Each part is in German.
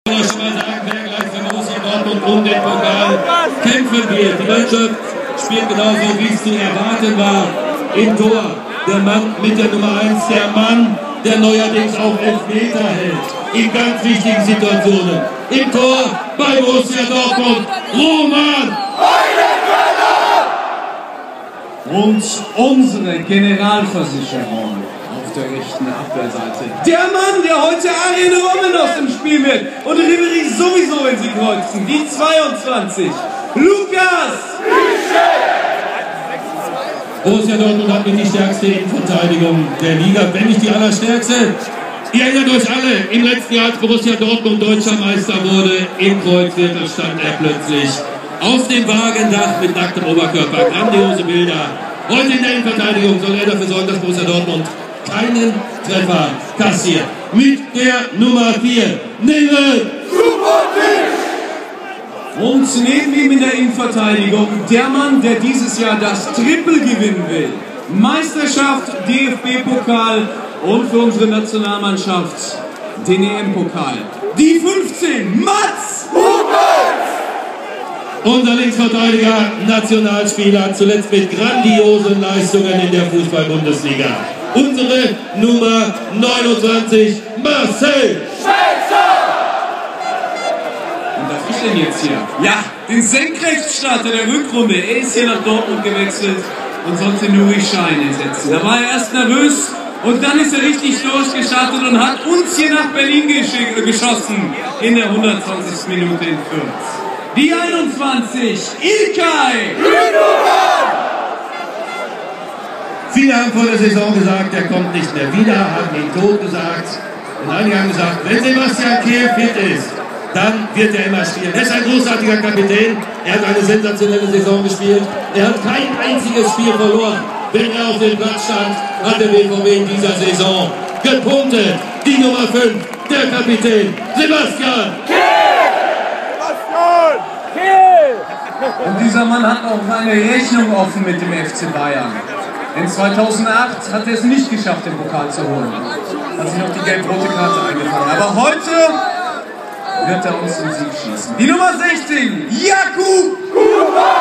Ich kann schon mal sagen, wer gleich für Borussia Dortmund um den Pokal kämpfen wird. Die Mannschaft spielt genauso, wie es zu erwarten war. Im Tor der Mann mit der Nummer 1, der Mann, der neuerdings auch Elfmeter hält. In ganz wichtigen Situationen. Im Tor bei Borussia Dortmund, Roman Weidenfeller! Und unsere Generalversicherung auf der rechten Abwehrseite. Der Mann, der heute Arjen Robben aus dem Spiel wird. Und Ribéry sowieso, wenn sie kreuzen. Die 22. Lukas! Borussia Dortmund hat mit die stärkste Innenverteidigung der Liga, wenn nicht die allerstärkste. Ihr erinnert euch alle, im letzten Jahr, als Borussia Dortmund deutscher Meister wurde, im Kreuzviertel stand er plötzlich auf dem Wagendach mit nacktem Oberkörper. Grandiose Bilder. Heute in der Innenverteidigung soll er dafür sorgen, dass Borussia Dortmund keinen Treffer kassiert. Mit der Nummer 4, Nigel Subotic! Und neben ihm in der Innenverteidigung der Mann, der dieses Jahr das Triple gewinnen will. Meisterschaft, DFB-Pokal und für unsere Nationalmannschaft den EM-Pokal. Die 15, Mats Hummels! Unser Linksverteidiger, Nationalspieler, zuletzt mit grandiosen Leistungen in der Fußball-Bundesliga. Unsere Nummer 29, Marcel Schmelzer! Und was ist denn jetzt hier? Ja, den Senkrechtstarter der Rückrunde. Er ist hier nach Dortmund gewechselt und sollte Nuri Sahin ersetzen. Da war er erst nervös und dann ist er richtig durchgestartet und hat uns hier nach Berlin geschossen in der 120. Minute in Fürth. Die 21, Ilkay Gündoğan! Viele haben vor der Saison gesagt, er kommt nicht mehr wieder, haben ihn tot gesagt. Und einige haben gesagt, wenn Sebastian Kehl fit ist, dann wird er immer spielen. Er ist ein großartiger Kapitän, er hat eine sensationelle Saison gespielt. Er hat kein einziges Spiel verloren. Wenn er auf dem Platz stand, hat der BVB in dieser Saison gepunktet. Die Nummer 5, der Kapitän, Sebastian Kehl! Und dieser Mann hat auch eine Rechnung offen mit dem FC Bayern. In 2008 hat er es nicht geschafft, den Pokal zu holen. Hat sich noch die gelb-rote Karte eingefangen. Aber heute wird er uns den Sieg schießen. Die Nummer 16, Jakub Kuba!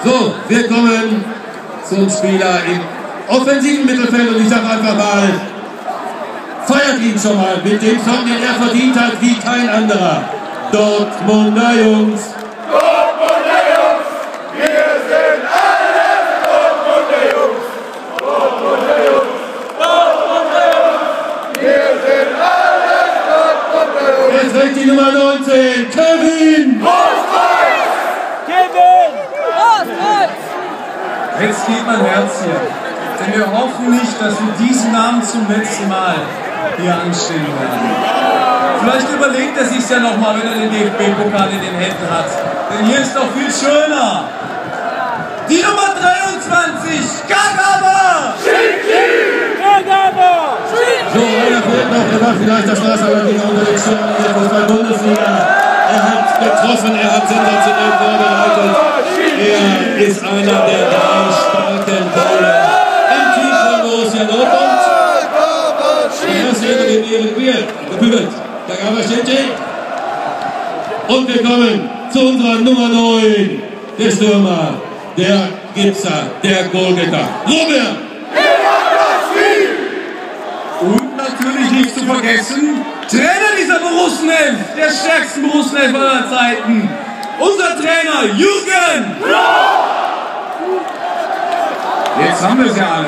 So, wir kommen zum Spieler im offensiven Mittelfeld und ich sage einfach mal, feiert ihn schon mal mit dem Song, den er verdient hat, wie kein anderer. Dortmunder Jungs! Dortmunder Jungs! Wir sind alles Dortmunder Jungs! Dortmunder Jungs! Dortmunder Jungs! Wir sind alles Dortmunder Jungs! Jetzt trägt die Nummer 19, Kevin! Großkreuz! Kevin! Großkreuz! Jetzt geht mein Herz hier. Denn wir hoffen nicht, dass wir diesen Namen zum letzten Mal hier anstehen werden. Vielleicht überlegt er sich ja nochmal, wenn er den DFB-Pokal in den Händen hat. Denn hier ist doch viel schöner. Die Nummer 23, Kagawa! Kagawa! So, einer fehlt noch, der macht vielleicht das Wasser unter den Schirm in der Fußball-Bundesliga. Er hat getroffen, er hat sensationell vorbereitet. Er ist einer der 3 starken Bowler im Team von Borussia Dortmund. Der erste wird gebührt. Kagawa steht. Und wir kommen zu unserer Nummer 9, der Stürmer, der Gipser, der Goalgetter, Robert! Und natürlich nicht zu vergessen, Trainer dieser Borussenelf, der stärksten Borussenelf aller Zeiten, unser Trainer Jürgen! Jetzt haben wir sie alle.